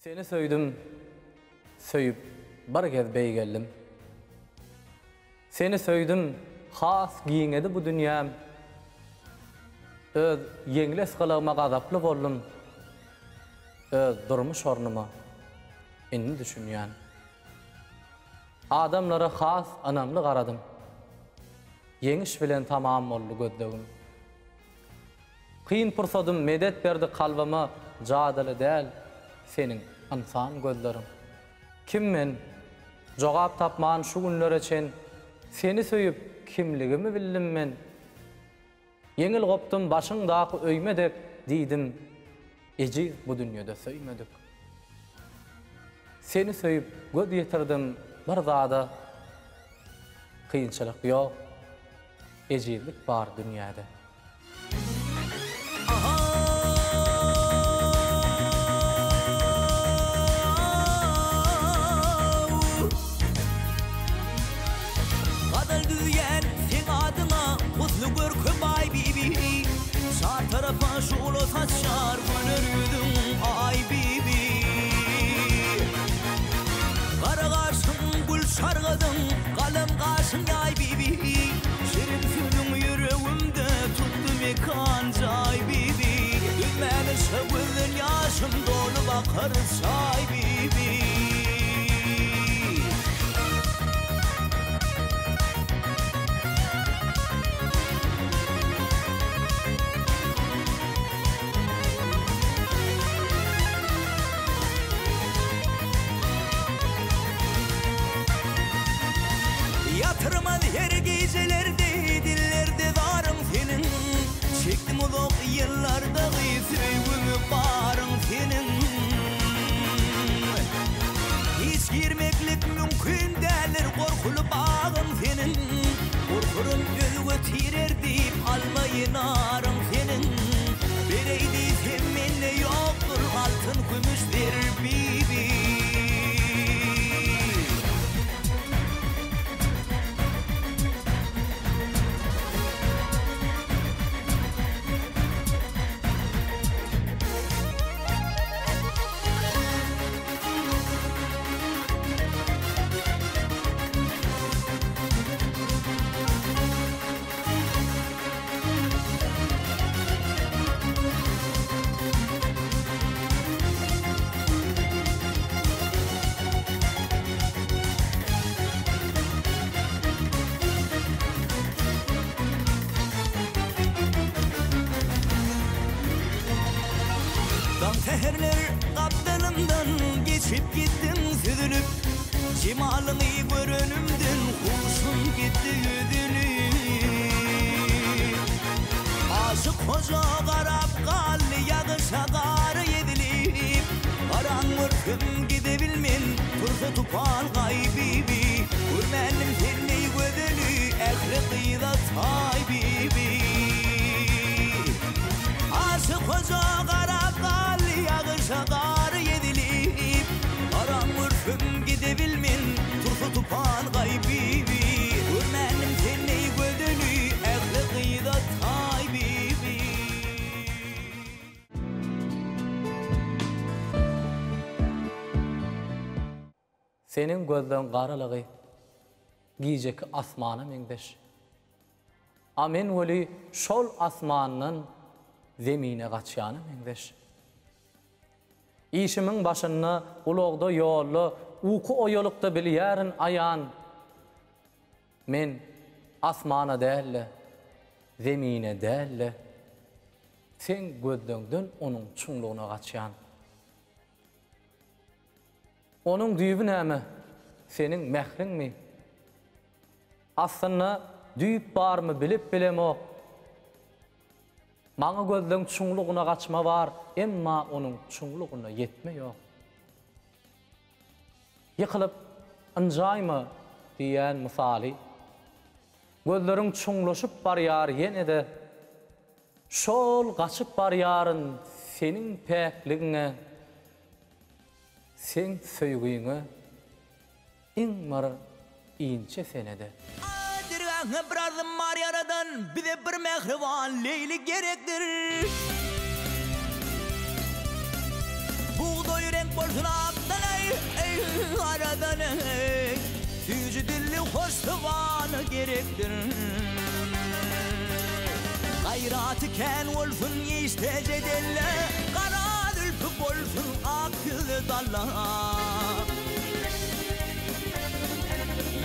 Seni söydüm, söyüp bir kez bey geldim. Seni söydüm, has giyiňedi bu dünyam. Öz yeňles kılığıma gazaplı boldum. Öz durmuş ornuma inni düşünýän. Adamlara has anamly garadım. Yeňiş bilen tamam boldy gözlegim. Kıyın pırsadım medet berdi kalbama, jadaly däl senin insan gözlerim. Kim men? Jogap tapman şu günler için seni söyüp kimligimi bildim men. Yeňil gopdum başyňdaky öýmedek diýdim. Eji bu dünýede söýmedik. Seni söyüp göz ýetirdim bir zada. Kıyınçylyk ýok. Ejilik bar dünýäde. Tarafa şulo saçar gönür yüzüm ay bibi Kara kaşın gül şargadım kalem kaşın ay bibi Şirin sürdüm yüreğimde tuttu mekan cay bibi Düzmeni şevizin yaşım dolu bakar çay bibi Yatırmaz her gecelerde, dillerde varım senin Çektim uzak yıllarda sevgimi barım senin Hiç girmeklik mümkün değildir korkulu bağım senin Korkurum gözü tirer deyip almayın arım senin Bireydi seninle yoktur altın gümüşler bibi Seherler kaptanımdan geçip gittin süzülüp Cemalını görünümden kurşun gitti yüzünü Aşık hoca garap kalli yağışa garı yedilip Karanlık hüm gidebilmen tursa tupan gaybibi Görmenim seni gözünü ehli kıyıda tay bibi Aşık hoca garap kalli yağışa garı yedilip Karanlık hüm gidebilmen tursa tupan gaybibi Görmenim seni gözünü ehli kıyıda tay bibi Senin gözden garalığı giyecek asmana meňdeş. Amen weli şol asmanın zemine gaçýany meňdeş. İşimiň başyna ulagda ýolly uku oýalykda bilýärin aýan. Men asmana däl, zemine däl. Sen gözleňden onuň çuňlugyna gaçýan. Onuň düýbi näme? Senin mehriňmi? Aslynda düýüp barmy bilip bilemok. Maňa gözleň çuňlugyna gaçma bar, emma onuň çuňlugyna ýetme ýok. Ýykylyp ynjaýmy diýen misaly. Gözleriň çuňlaşyp barýar ýene-de şol gaçyp barýaryn seniň päkligiňe, sen söýgüňe iň mar inçe senede. Birazdan Maryaradan bize bir mehriban Leyli gerektir. Buğday renk bol bolsun akdan ey aradan ey Tüyücü dilli hoş tıvanı gerektir Gayratı ken olsun istece delle Kara dülpü bolsun akıllı dalla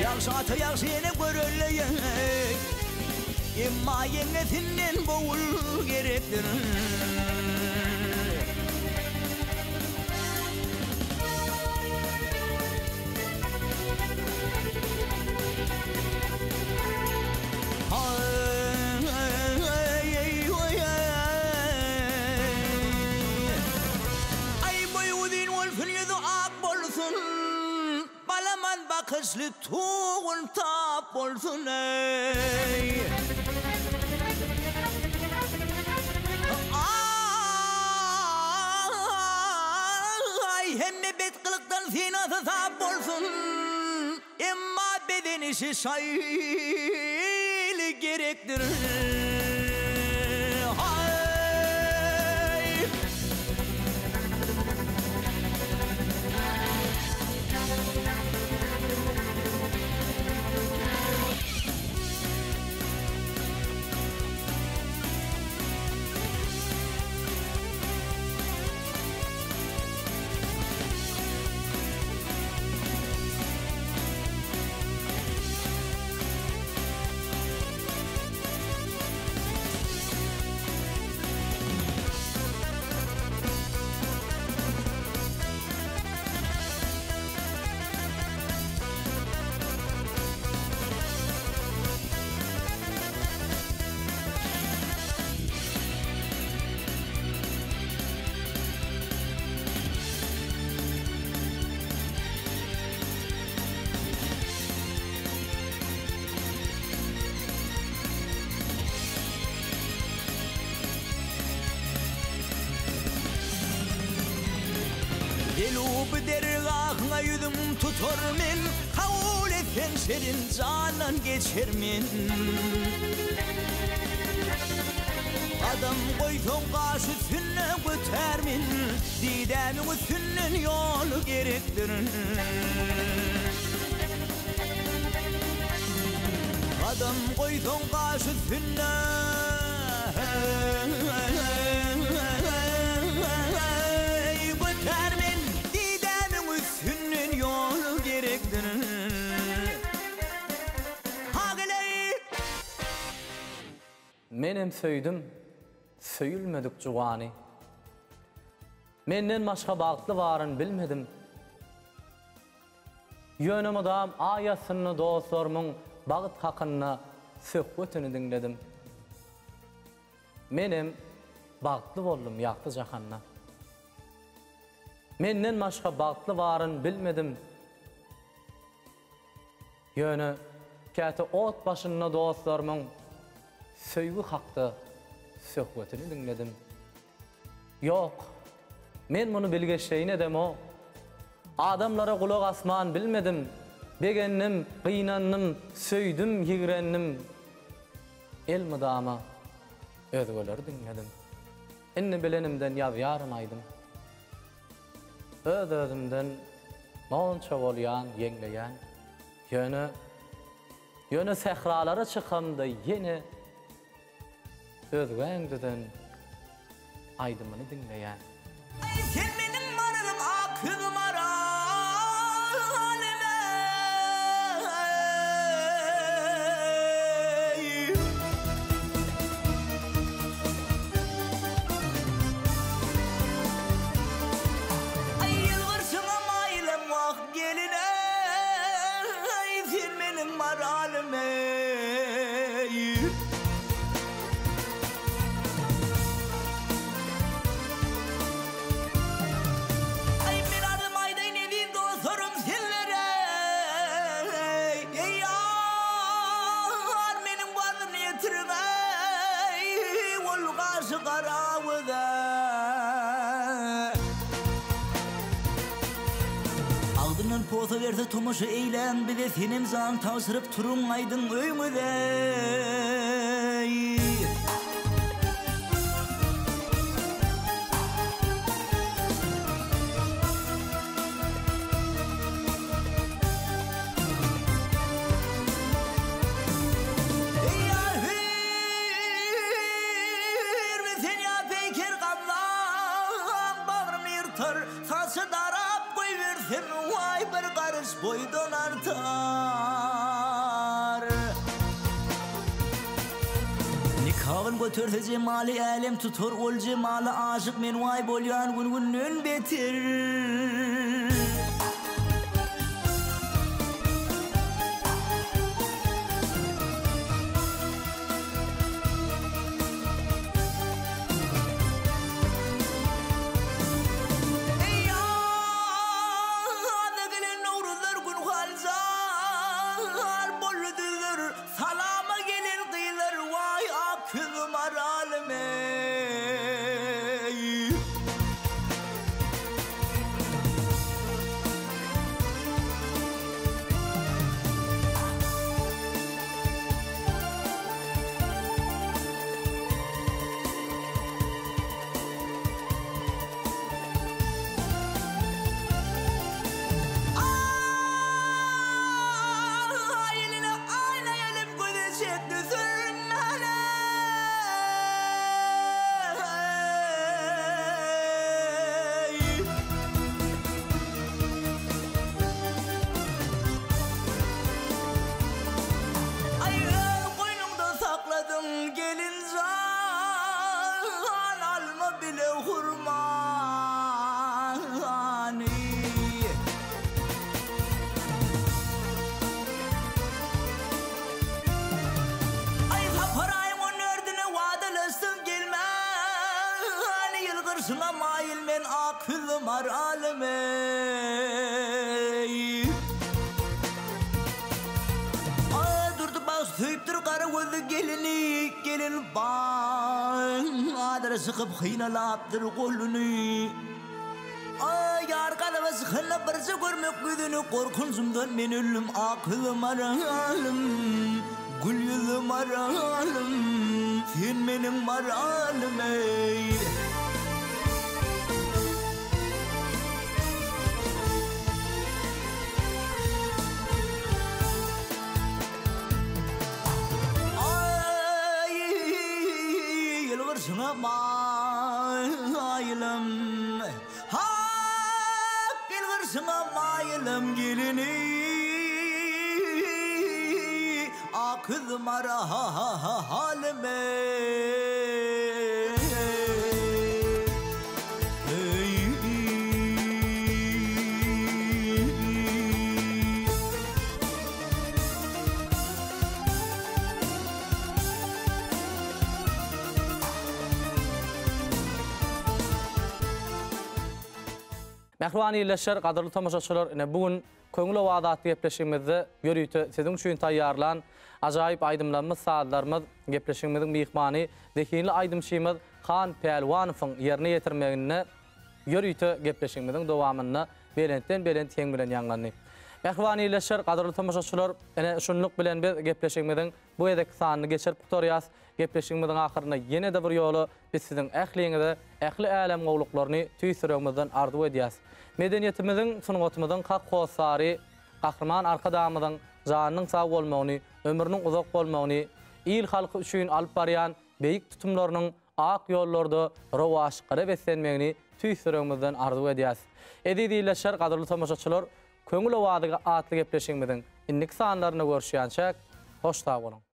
Yakşı atı yakşı yine görülleyek İmma yengetinden boğul gerektir Bakışlı tuğun tap olsun ey Ay hem de betkılıktan sinası tap olsun Emma beden işi şayli gerektir Gelub dergahına yüzüm tutar men Kavul etsen senin canan geçer men Adam koyton karşı üstüne göter men Didemin üstünden yolu gerektir Adam koyton karşı üstüne Menem söydüm, söyülmedik cugani. Menden başka bağıtlı varın bilmedim. Yönüm adam ayasını dostlarımın bağıt hakkında söhbetini dinledim. Menem bağıtlı oldum yaktı cahanna. Menden başka bağıtlı varın bilmedim. Yönü kâti ot başında dostlarımın söýgü hakda söhbetini dinledim. Yok, men bunu bilgeçleyin edem o. Adamlara kulak asman bilmedim. Begennim, kıynandım, söydüm, yigrendim. El mıdama özgöleri dinledim. Inni bilenimden yavyarmaydım. Öz-özümden monça bolyan, yengleyen. Yönü sehralara çıkamda yine özgöňdeden aydymyny dinleýän. Ay sen mening maralym akym maralime Ay yılgırsına maylym wagt geline Ay sen mening maralime Aldından poza verse tomoşu eylem bir de senim zan tavsırıp turun aydın öymüde tası darap koyversin vay bir karış boydan artar. Nikahın götürse cemali alem tutur ol cemali aşık men vay bolyan gün betir. Şuna mail men akılım ar alemey. Durdu bak söyüptür kara gözü gelini gelin bağ sıkıp hıynalaptır kolunu. Yar kalaba sıkınla barışı görmek güdünü korkunsumdan men ölüm akılım ar alem. Gül yüzüm ar alem sen benim ar alemey. Şuna mayılım ha bir şuna mayılım gelini akılım ara halime. Mehruani illeşer, qadırlı tamaşaçılar, bugün köngül owadatly gepleşigimizde görüýte sizin üçin taýýarlan ajaýyp aýdymlarymyz, saatlarymyz gepleşigimiziň mihmany Dekinli aýdymçymyz Xan Pelwanowyň ýerine ýetirmegine görüýte gepleşigimiziň dowamyny belent teň bilen ýanlany. Mehruani illeşer, qadırlı tamaşaçylar, şunluk bilen biz gepleşigimiziň bu edeki sanyny geçirip tutarýas. Gepleşigimiziň ahyryna ýene de bir ýoly biz siziň ähliňizi, ähli alem gowluklaryny tüýsüregimizden arzu edýäs. Medeniýetimiziň, sungatymyzyň hak hosary, gahrman arkadamyzyň janynyň sag bolmagyny, ömrüniň uzak bolmagyny, il halky üçin alyp barýan beýik tutumlarynyň ak ýollarda rowaşykyra beslenmegini tüýsüregimizden arzu edýäs. Edidileşer, qadırly tamaşaçylar, köngül owady atly gepleşigimiziň innik sanlaryny görüşýänçek hoş sag bolun.